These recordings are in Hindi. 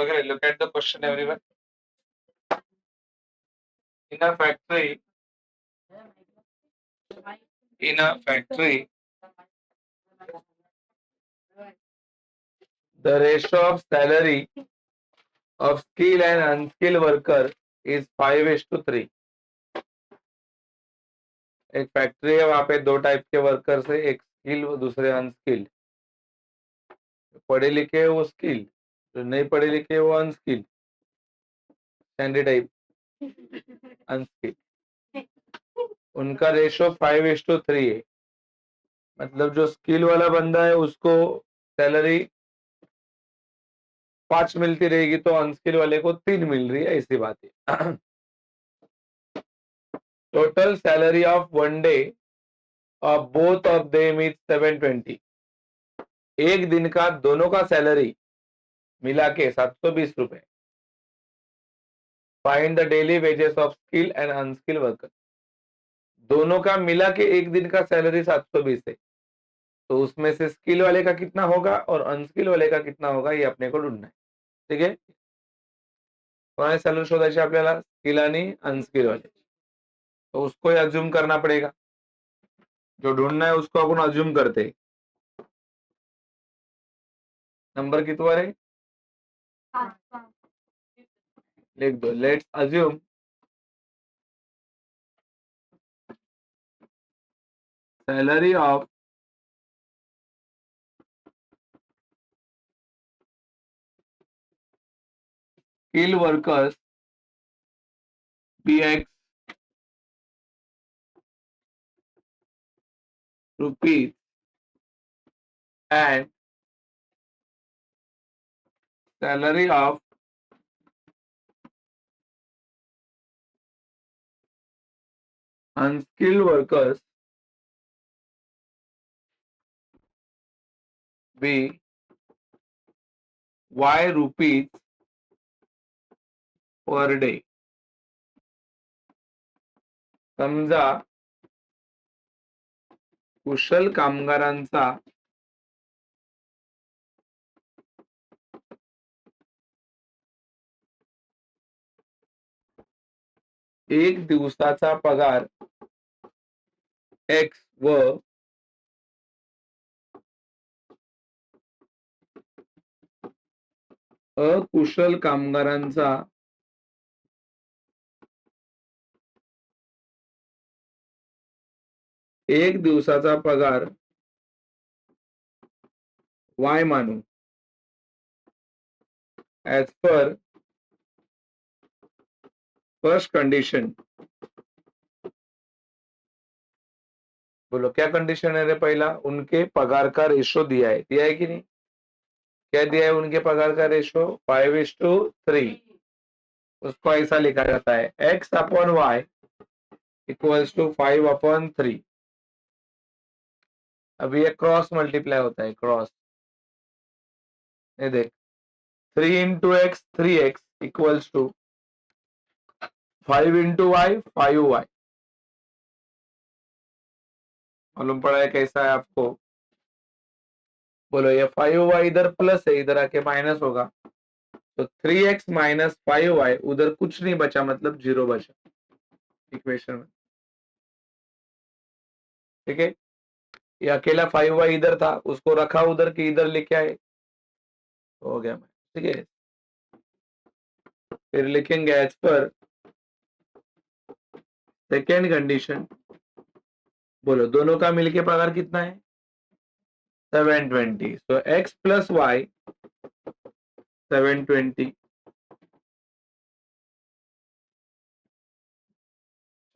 Okay, look at the question, everyone. In a factory, the ratio of salary of skilled and unskilled worker is 5:3. एक फैक्ट्री है, वहां पे दो टाइप के वर्कर्स है, एक स्किल और दूसरे अनस्किल्ड। पढ़े लिखे वो स्किल, जो नहीं पढ़े लिखे वो अनस्किल्ड, स्टैंडर्ड टाइप अनस्किल्ड। उनका रेशो 5:3 है। मतलब जो स्किल वाला बंदा है उसको सैलरी 5 मिलती रहेगी, तो अनस्किल वाले को 3 मिल रही है, ऐसी बात है। Total salary of one day of both of them is 720। एक दिन का दोनों का सैलरी मिला के 720 रुपए। Find the daily wages of skill and unskilled worker. दोनों का मिला के एक दिन का सैलरी 720 है, तो उसमें से स्किल वाले का कितना होगा और अनस्किल वाले का कितना होगा, ये अपने को ढूंढना है। ठीक है, कोणाचे सॅलरी शोधायचे आपल्याला, स्किल आणि अनस्किल वाले, तो उसको अज्यूम करना पड़ेगा। जो ढूंढना है उसको अपन अज्यूम करते हैं। नंबर कितना है, लिख दो। Let's assume salary of skill workers BX rupees and salary of unskilled workers be Y rupees per day. समजा कुशल कामगारांचा एक दिवसाचा पगार X व अकुशल कामगारांचा एक दिवसाचा पगार Y मानू, एज पर फर्स्ट कंडीशन। बोलो क्या कंडीशन है रे? पहला, उनके पगार का रेशो दिया है कि नहीं? क्या दिया है उनके पगार का रेशो? 5:3। उसको ऐसा लिखा जाता है X upon Y equals to 5/3। अब ये क्रॉस मल्टीप्लाई होता है, क्रॉस। ये देख, 3 into x 3x equals to 5 into y 5y। मालूम पड़ा है कैसा है आपको? बोलो, ये 5y इधर प्लस है, इधर आके माइनस होगा, तो 3x माइनस 5y, उधर कुछ नहीं बचा, मतलब 0 बचा इक्वेशन में। ठीक है, ये अकेला 5y इधर था, उसको रखा उधर की इधर लेके आए, तो हो गया। ठीक है, फिर लिखेंगे एज पर सेकेंड कंडीशन। बोलो, दोनों का मिलके पगार कितना है? 720। सो x प्लस वाई 720।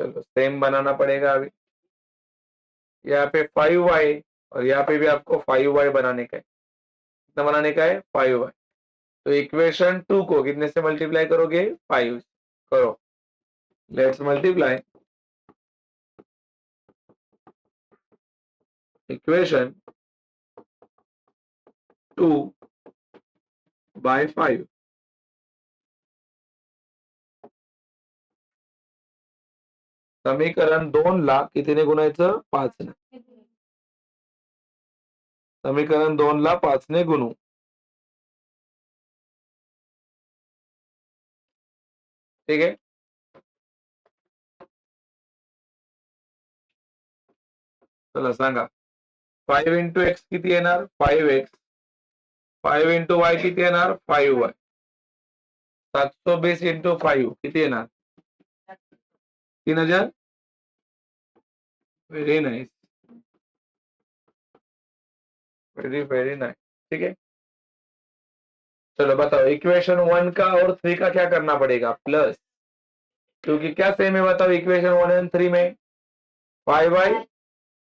चलो सेम बनाना पड़ेगा अभी। यहाँ पे 5y और यहाँ पे भी आपको 5y बनाने का है। कितना बनाने का है? 5y। तो इक्वेशन 2 को कितने से मल्टीप्लाई करोगे? 5 करो। Let's multiply equation 2 by 5। समीकरण 2 ला कितीने गुणायचं? 5 ने। समीकरण 2 ला 5 ने गुणू। ठीक आहे. चला सांगा. 5 इंटू एक्स किती येणार? 5x. 5 इंटू वाय किती येणार? 5y. 720 इंटू 5 किती येणार? 3000. Very nice, very very nice. ठीक है, चलो बताओ इक्वेशन 1 का और 3 का क्या करना पड़ेगा? प्लस, क्योंकि क्या सेम है बताओ इक्वेशन 1 एंड 3 में? 5y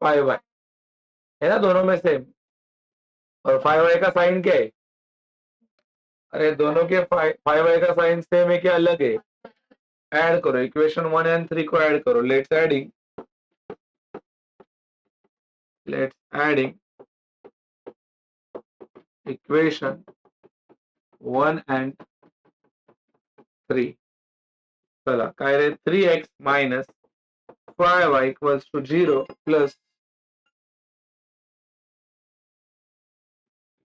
5y है ना, दोनों में सेम. और 5y का साइन क्या है? अरे दोनों के 5y का साइन सेम है क्या अलग है? ऐड करो इक्वेशन 1 एंड 3 को ऐड करो. Let's adding equation 1 and 3. चला काय रे, 3x minus 5y equals to 0 plus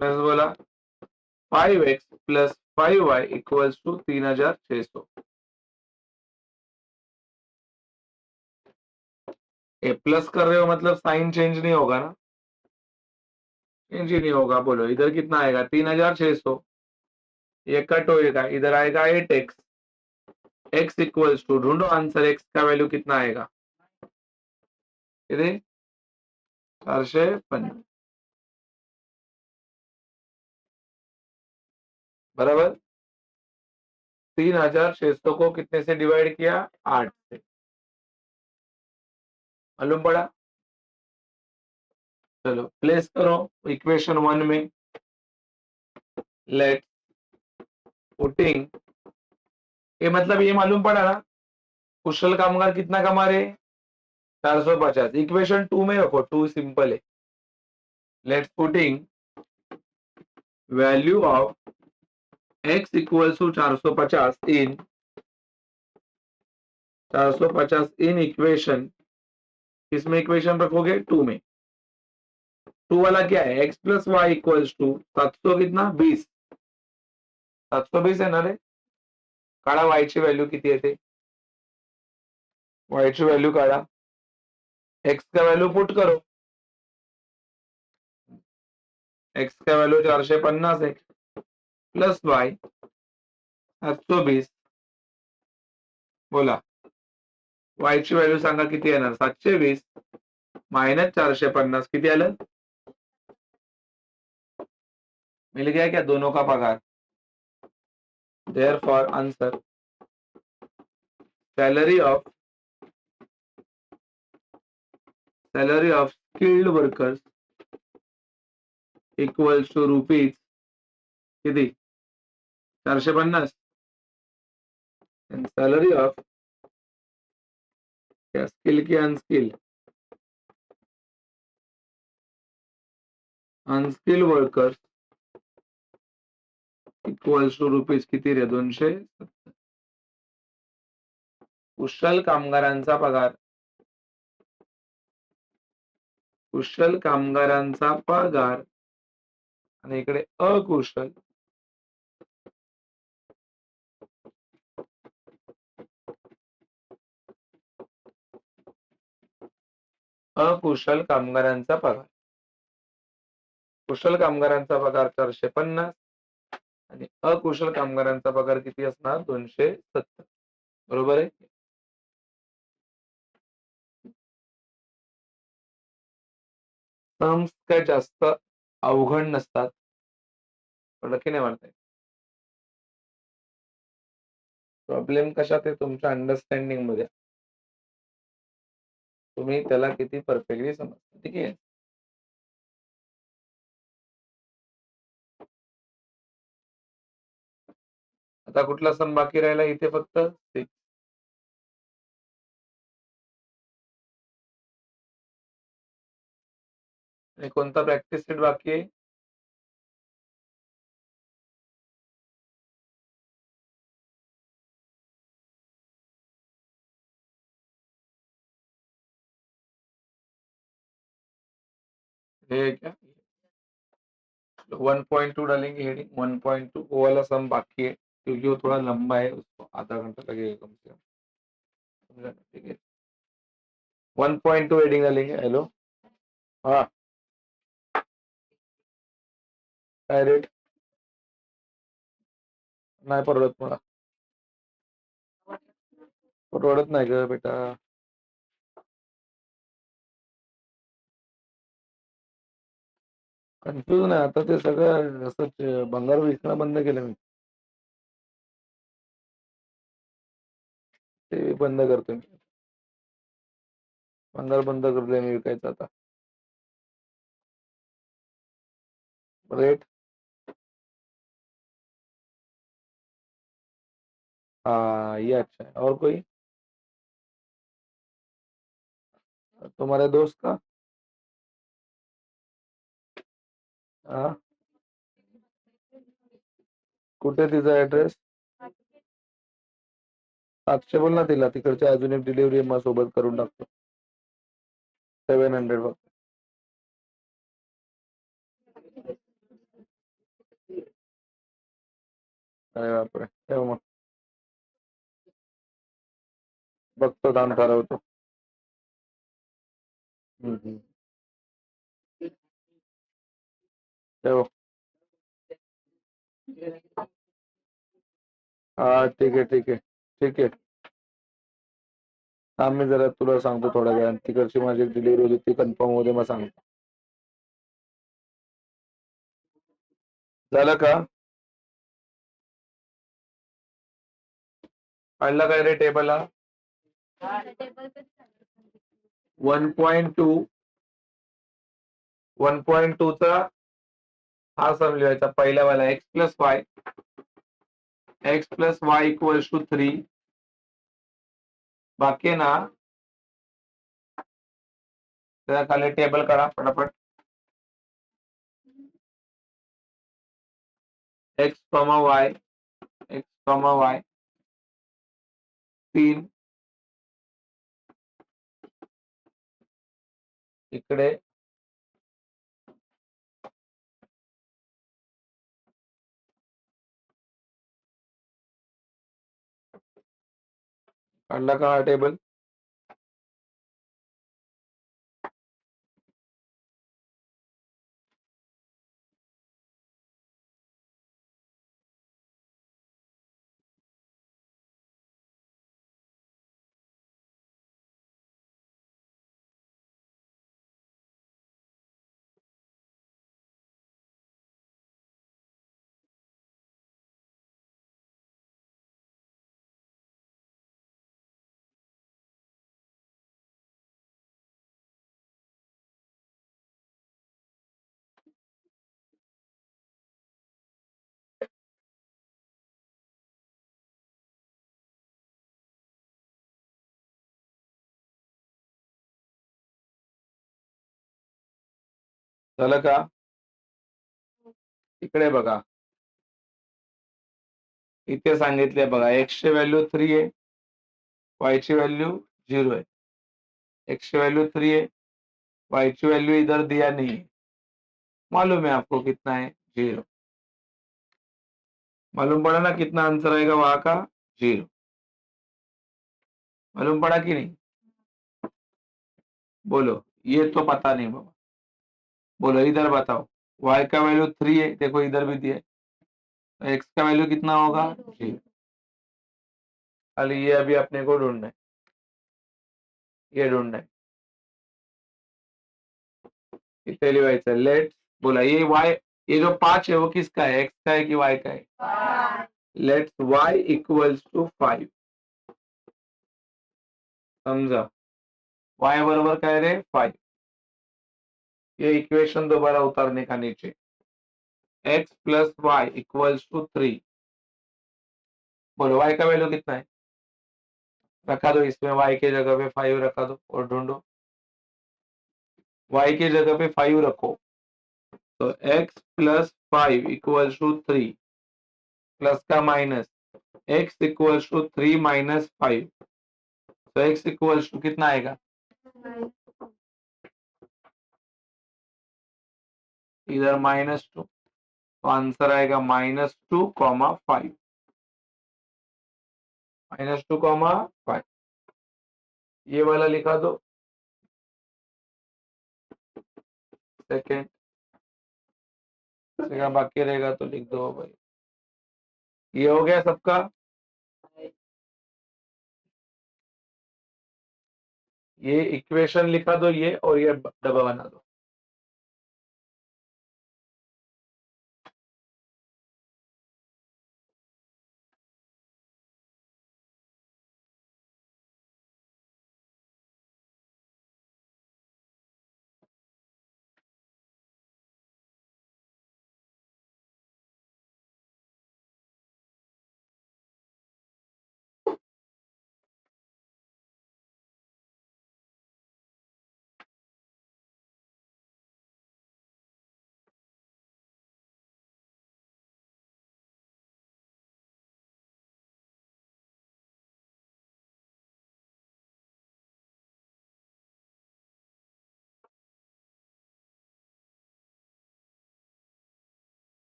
बोला 5x plus 5y equals to 3600. ए प्लस कर रहे हो मतलब साइन चेंज नहीं होगा ना? चेंज ही नहीं होगा. बोलो इधर कितना आएगा? 3600. ये कट होएगा, इधर आएगा 8x. x इक्वल्स टू, ढूंढो आंसर, x का वैल्यू कितना आएगा? किती? 450. बराबर. 3600 को कितने से डिवाइड किया? 8 से. मालूम पड़ा? चलो प्लेस करो इक्वेशन 1 में. लेट पुटिंग, ये मतलब ये मालूम पड़ा ना, कुशल कामगार कितना कमा रहे? 450. इक्वेशन 2 में रखो, 2 सिंपल है. Let's putting value of x equals to 450 in 450 in equation. किसमें इक्वेशन रखोगे? 2 में. 2 वाला क्या है? x plus y equals to 700 कितना? 20. 720 है ना रे? काढा y ची व्हॅल्यू किती येते? y ची व्हॅल्यू काढा. x का व्हॅल्यू पुट करो. x का व्हॅल्यू 450 है प्लस y 720. बोला y ची व्हॅल्यू सांगा किती येणार? 720 माइनस 450 किती आलं? मिल गया क्या दोनों का पगार? Therefore answer salary of skilled workers equals to rupees किती? 450. and salary of स्किल की unskill workers equals to rupees किती रे? 270. कुशल कामगारांचा पगार, कुशल कामगारांचा पगार आणि इकडे अकुशल कामगारांचा पगार. कुशल कामगारांचा पगार 450 आणि अकुशल कामगारांचा पगार किती असणार? 270. बरोबर आहे. टर्म्स काय जास्त अवघड नसतात, पण की नाही म्हणताय. प्रॉब्लेम कशात आहे? तुमच्या अंडरस्टँडिंग मध्ये. तुम्ही त्याला किती परफेक्टली समजता. ठीक आहे. आता कुठला सम बाकी राहिला इथे? फक्त 6. आणि कोणता प्रॅक्टिस सेट बाकी आहे? हे क्या 1.2 डालेंगे हेडिंग. 1.2 वो वाला सम बाकी है. क्योंकि वो थोड़ा लंबा है, उसको आधा घंटा लगेगा कम से कम, समझा ना? ठीक है, 1.2 एडिंग डालेंगे। हेलो, हाँ, काय रेट नाही परवडत मला, परवडत नाही ग बेटा. कन्फ्युज नाही आता, ते सगळं असं भंगार विकणं बंद केलं मी, ते बंद करतोय मी, भंगार बंद करतोय मी विकायचं आता. रेट, हाँ ये अच्छा है. और कोई तुम्हारे दोस्त का? हाँ, कुठे तिचा ऍड्रेस? सातशे बोल ना तिला, तिकडची अजून एक डिलिव्हरी मग सोबत करून टाकतो. 700 फक्त. अरे बापरे, ठेव मग, बघतो दाम ठरवतो. हम्म. ठेव. हा ठीक आहे, ठीक आहे, ठीक आहे. हा मी जरा तुला सांगतो थोड्या वेळाने, तिकडची माझी डिलिव्हरी होती ती कन्फर्म होते मग सांगतो. झालं का? काढला काय रे टेबल हा? 1.2 1.2 चा हा सम लिहायचा पहिला वाला, x plus y equals to 3. बाकी आहे ना, त्याच्या खाली टेबल काढा पटापट. एक्स कॉमा वाय 3 इकडे, काढला का हा टेबल? झालं का? इकडे बघा, इथे सांगितले बघा, एक्स ची व्हॅल्यू 3 आहे, वाय ची व्हॅल्यू 0 है. एक्स की वैल्यू 3 है, वाई की वैल्यू इधर दिया नहीं है, मालूम है आपको कितना है? 0. मालूम पड़ा ना कितना आंसर आएगा वहां का? 0. मालूम पड़ा कि नहीं? बोलो, ये तो पता नहीं बाबा, बोलो इधर बताओ. वाई का वैल्यू 3 है, देखो इधर भी दिया है, तो एक्स का वैल्यू कितना होगा? 0. खाली ये अभी अपने को ढूंढना है, ये ढूंढना है. इथे लिहायचं, लेट, बोला ये वाई, ये जो 5 है वो किसका है? एक्स का है कि वाई का है? Let's y equals to 5. समझा? वाई बरोबर काय रे? 5. ये इक्वेशन दोबारा उतारने का नीचे, x plus y equals to 3. बोलो वाई का वैल्यू कितना है? रखा दो, इसमें वाई के जगह पे 5 रखा दो और ढूंढो. वाई के जगह पे 5 रखो, तो x plus 5 equals to 3, plus का minus, x equals to 3 minus 5, तो एक्स इक्वल्स टू कितना आएगा? इधर -2, तो आंसर आएगा -2, 5. -2 कॉमा 5 ये वाला लिखा दो सेकेंड बाकी रहेगा तो लिख दो भाई। ये हो गया सबका। ये इक्वेशन लिखा दो ये और ये डब्बा बना दो।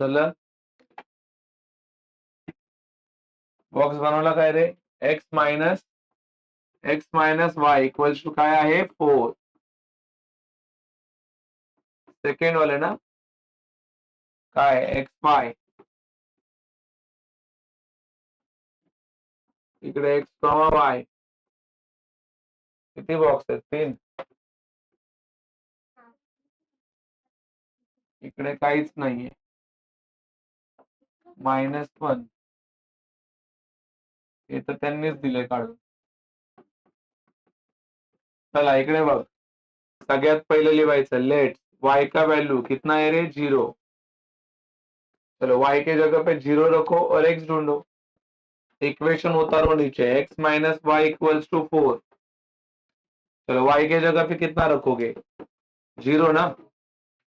चला बॉक्स बनवला काय रे? X minus y equals to काय आहे 4 सेकंड वाले ना काय एक्स वाय इकडे एक्स कॉमा वाय किती बॉक्स आहेत 3 इकडे काहीच नाहीये -1 हे तर त्यांनीच दिले काढून। चला इकडे बघ सगळ्यात पहिले लिहायचं लेट y का वैल्यू कितना है रे 0 चलो y के जगह पे 0 रखो और x ढूंढो इक्वेशन उतारो नीचे x minus y equals to 4 चलो y के जगह पे कितना रखोगे 0 ना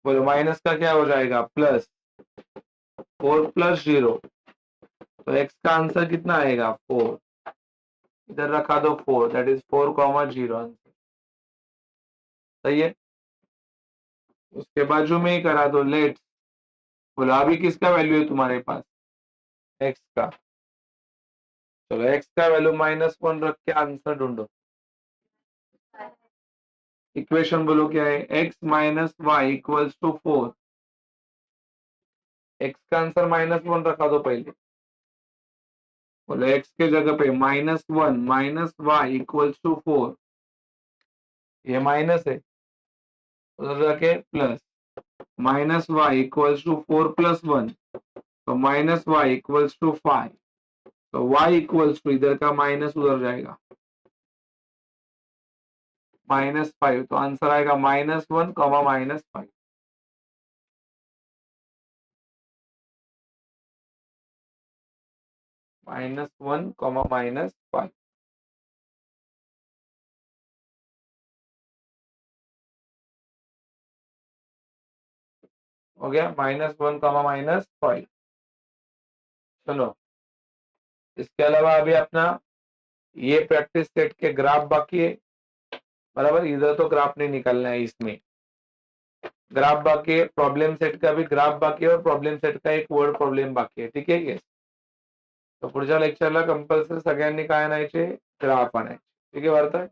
बोलो माइनस का क्या हो जाएगा प्लस 4 प्लस 0 तो x का आंसर कितना आएगा 4 इधर रखा दो 4 दैट इज 4 कॉमा 0 आंसर सही है। उसके बाजू में ही करा दो लेट बोलो अभी किसका वैल्यू है तुम्हारे पास x का चलो x का वैल्यू -1 रख के आंसर ढूंढो इक्वेशन बोलो क्या है x minus y equals to 4 x का आंसर -1 रखा दो पहले बोलो x के जगह पे -1 माइनस वाई इक्वल्स टू 4 ये माइनस है उधर जाके plus minus y equals to 4 plus 1 तो माइनस वाई इक्वल्स टू 5 तो y इक्वल्स टू इधर का माइनस उधर जाएगा -5 तो आंसर आएगा -1 कॉमा -5 -1 कॉमा -5 हो गया -1 कॉमा -5 चलो इसके अलावा अभी अपना ये प्रैक्टिस सेट के ग्राफ बाकी है बराबर इधर तो ग्राफ नहीं निकालना है इसमें ग्राफ बाकी है प्रॉब्लेम सेट का भी ग्राफ बाकी है और प्रॉब्लेम सेट का एक वर्ड प्रॉब्लेम बाकी आहे ठीक आहे तो पुढच्या लेक्चरला कंपल्सरी सगळ्यांनी काय आणायचे ग्राफ आणायचे ठीक आहे वार्ता